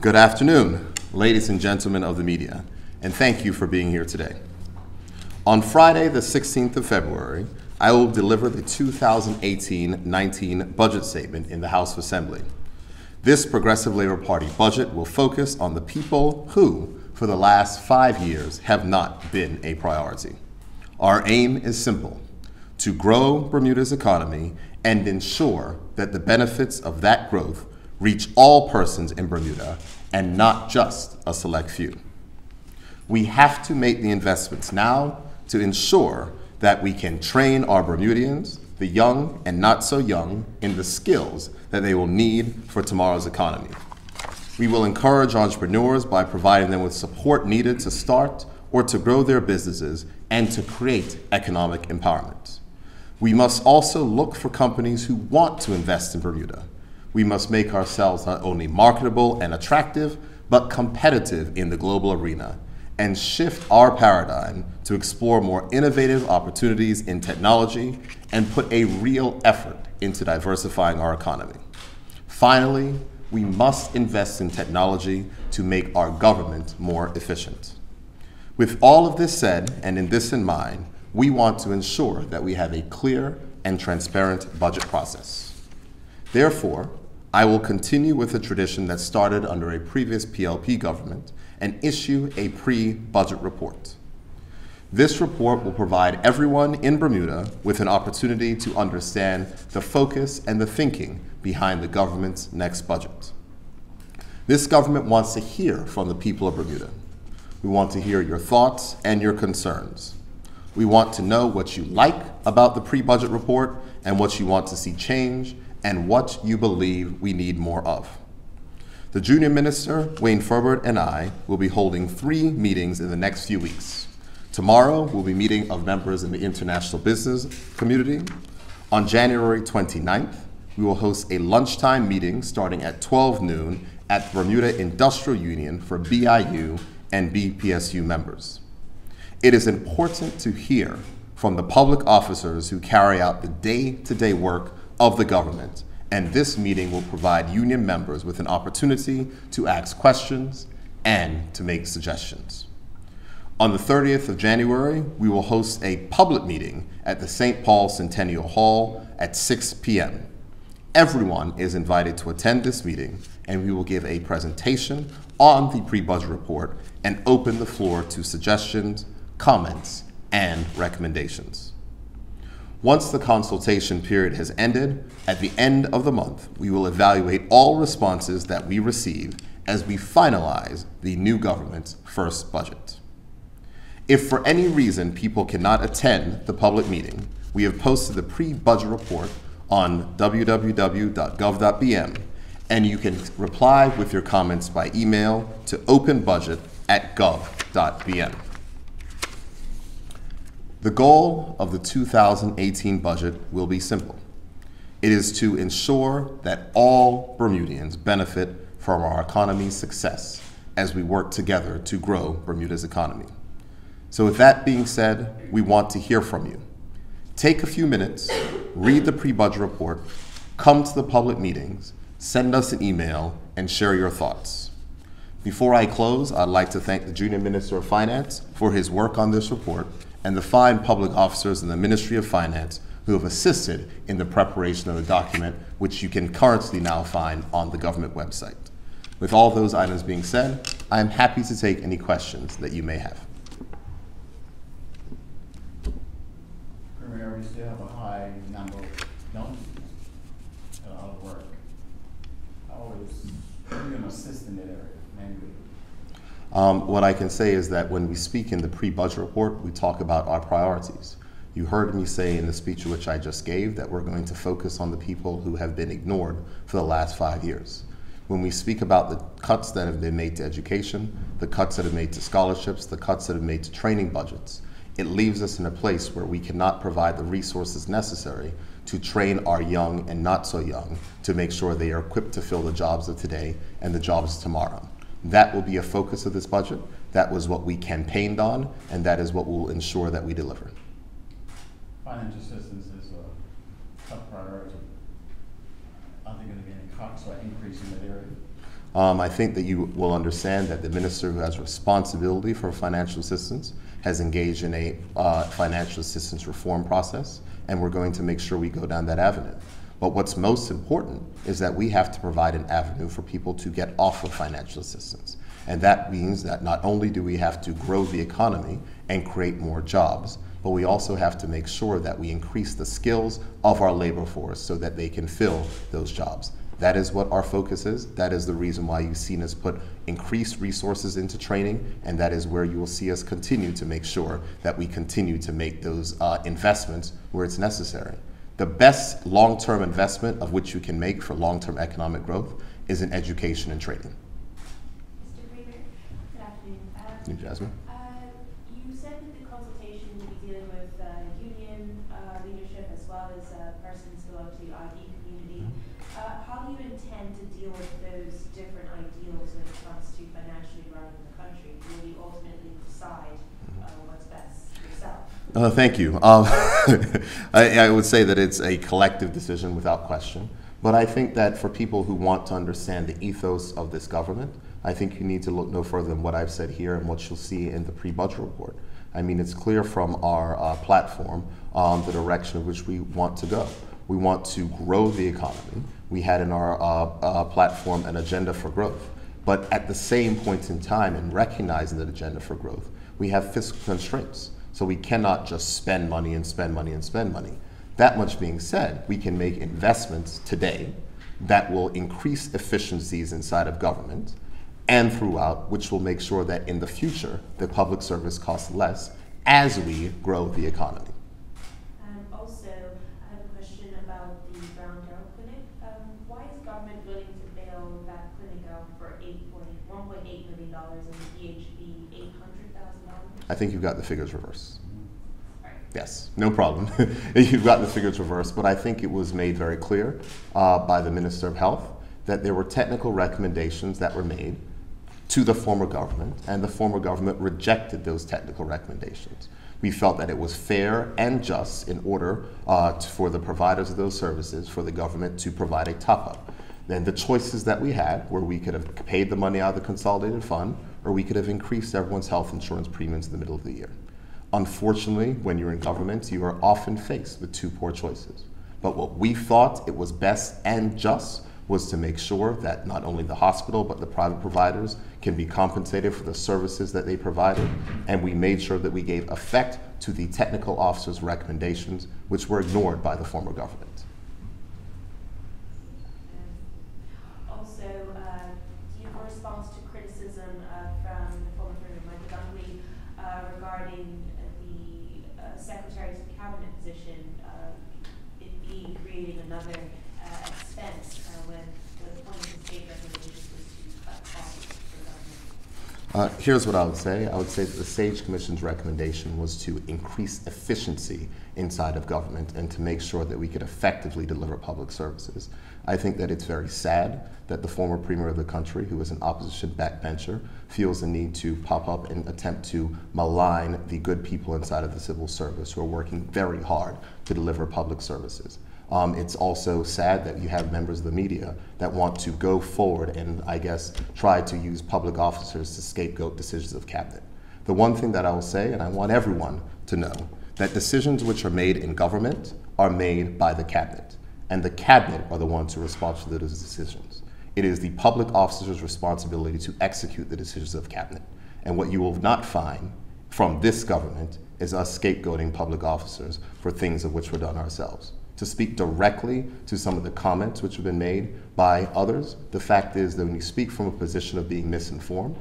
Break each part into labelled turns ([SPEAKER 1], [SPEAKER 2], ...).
[SPEAKER 1] Good afternoon, ladies and gentlemen of the media, and thank you for being here today. On Friday, the 16th of February, I will deliver the 2018-19 budget statement in the House of Assembly. This Progressive Labor Party budget will focus on the people who, for the last 5 years, have not been a priority. Our aim is simple: to grow Bermuda's economy and ensure that the benefits of that growth reach all persons in Bermuda and not just a select few. We have to make the investments now to ensure that we can train our Bermudians, the young and not so young, in the skills that they will need for tomorrow's economy. We will encourage entrepreneurs by providing them with support needed to start or to grow their businesses and to create economic empowerment. We must also look for companies who want to invest in Bermuda. We must make ourselves not only marketable and attractive, but competitive in the global arena, and shift our paradigm to explore more innovative opportunities in technology and put a real effort into diversifying our economy. Finally, we must invest in technology to make our government more efficient. With all of this said, and in this in mind, we want to ensure that we have a clear and transparent budget process. Therefore, I will continue with a tradition that started under a previous PLP government and issue a pre-budget report. This report will provide everyone in Bermuda with an opportunity to understand the focus and the thinking behind the government's next budget. This government wants to hear from the people of Bermuda. We want to hear your thoughts and your concerns. We want to know what you like about the pre-budget report and what you want to see change and what you believe we need more of. The junior minister, Wayne Furbert, and I will be holding 3 meetings in the next few weeks. Tomorrow, we'll be meeting of members in the international business community. On January 29th, we will host a lunchtime meeting starting at 12 noon at the Bermuda Industrial Union for BIU and BPSU members. It is important to hear from the public officers who carry out the day-to-day work of the government, and this meeting will provide union members with an opportunity to ask questions and to make suggestions. On the 30th of January, we will host a public meeting at the St. Paul Centennial Hall at 6 p.m. Everyone is invited to attend this meeting, and we will give a presentation on the pre-budget report and open the floor to suggestions, comments, and recommendations. Once the consultation period has ended, at the end of the month, we will evaluate all responses that we receive as we finalize the new government's first budget. If for any reason people cannot attend the public meeting, we have posted the pre-budget report on www.gov.bm, and you can reply with your comments by email to openbudget@gov.bm. The goal of the 2018 budget will be simple. It is to ensure that all Bermudians benefit from our economy's success as we work together to grow Bermuda's economy. So with that being said, we want to hear from you. Take a few minutes, read the pre-budget report, come to the public meetings, send us an email, and share your thoughts. Before I close, I'd like to thank the Junior Minister of Finance for his work on this report and the fine public officers in the Ministry of Finance who have assisted in the preparation of the document, which you can currently now find on the government website. With all those items being said, I am happy to take any questions that you may have.
[SPEAKER 2] Premier, we still have a high number of young people out of work. How is you can assist in that area, mainly?
[SPEAKER 1] What I can say is that when we speak in the pre-budget report, we talk about our priorities. You heard me say in the speech which I just gave that we're going to focus on the people who have been ignored for the last 5 years. When we speak about the cuts that have been made to education, the cuts that have been made to scholarships, the cuts that have been made to training budgets, it leaves us in a place where we cannot provide the resources necessary to train our young and not so young to make sure they are equipped to fill the jobs of today and the jobs of tomorrow. That will be a focus of this budget. That was what we campaigned on, and that is what will ensure that we deliver.
[SPEAKER 2] Financial assistance is a top priority. Are there going to be any cuts or increase in that area?
[SPEAKER 1] I think that you will understand that the minister who has responsibility for financial assistance has engaged in a financial assistance reform process, and we're going to make sure we go down that avenue. But what's most important is that we have to provide an avenue for people to get off of financial assistance. And that means that not only do we have to grow the economy and create more jobs, but we also have to make sure that we increase the skills of our labor force so that they can fill those jobs. That is what our focus is. That is the reason why you've seen us put increased resources into training, and that is where you will see us continue to make sure that we continue to make those investments where it's necessary. The best long-term investment of which you can make for long-term economic growth is in education and training.
[SPEAKER 3] Mr. Kramer, good afternoon.
[SPEAKER 1] Hey, Jasmine.
[SPEAKER 3] You said that the consultation will be dealing with union leadership as well as persons belonging to the IB community. How do you intend to deal with those different ideals when it comes to financially running the country? Will you ultimately decide what's best yourself?
[SPEAKER 1] Thank you. I would say that it's a collective decision without question. But I think that for people who want to understand the ethos of this government, I think you need to look no further than what I've said here and what you'll see in the pre-budget report. I mean, it's clear from our platform the direction in which we want to go. We want to grow the economy. We had in our platform an agenda for growth. But at the same point in time, in recognizing that agenda for growth, we have fiscal constraints. So we cannot just spend money and spend money and spend money. That much being said, we can make investments today that will increase efficiencies inside of government and throughout, which will make sure that in the future, the public service costs less as we grow the economy.
[SPEAKER 3] Also, I have a question about the Brown Girl Clinic. Why is government willing to bail that clinic out for $1.8 million and the PHP $800,000?
[SPEAKER 1] I think you've got the figures reversed. Yes, no problem. You've got the figures reversed, but I think it was made very clear by the Minister of Health that there were technical recommendations that were made to the former government, and the former government rejected those technical recommendations. We felt that it was fair and just in order for the providers of those services, for the government to provide a top-up. Then the choices that we had were we could have paid the money out of the consolidated fund, or we could have increased everyone's health insurance premiums in the middle of the year. Unfortunately, when you're in government, you are often faced with two poor choices. But what we thought it was best and just was to make sure that not only the hospital, but the private providers can be compensated for the services that they provided. And we made sure that we gave effect to the technical officer's recommendations, which were ignored by the former government.
[SPEAKER 3] Also, do you have a response to criticism from the former Premier Michael Dunkley regarding the Secretary to the Cabinet position, it being creating another expense when the point of the state recommendations was to cut costs for government?
[SPEAKER 1] Here's what I would say. I would say that the SAGE Commission's recommendation was to increase efficiency inside of government and to make sure that we could effectively deliver public services. I think that it's very sad that the former Premier of the country, who is an opposition backbencher, feels the need to pop up and attempt to malign the good people inside of the civil service who are working very hard to deliver public services. It's also sad that you have members of the media that want to go forward and, I guess, try to use public officers to scapegoat decisions of cabinet. The one thing that I will say, and I want everyone to know, that decisions which are made in government are made by the cabinet, and the cabinet are the ones who are responsible for those decisions. It is the public officer's responsibility to execute the decisions of cabinet. And what you will not find from this government is us scapegoating public officers for things of which we're done ourselves. To speak directly to some of the comments which have been made by others, the fact is that when you speak from a position of being misinformed,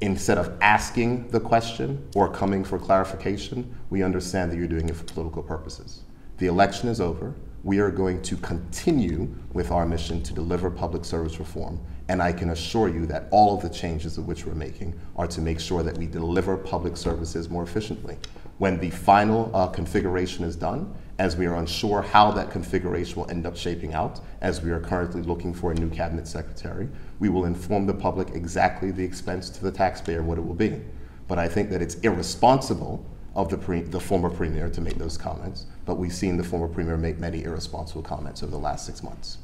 [SPEAKER 1] instead of asking the question or coming for clarification, we understand that you're doing it for political purposes. The election is over. We are going to continue with our mission to deliver public service reform, and I can assure you that all of the changes of which we're making are to make sure that we deliver public services more efficiently. When the final configuration is done, as we are unsure how that configuration will end up shaping out, as we are currently looking for a new cabinet secretary, we will inform the public exactly the expense to the taxpayer what it will be. But I think that it's irresponsible of the former premier to make those comments, but we've seen the former premier make many irresponsible comments over the last 6 months.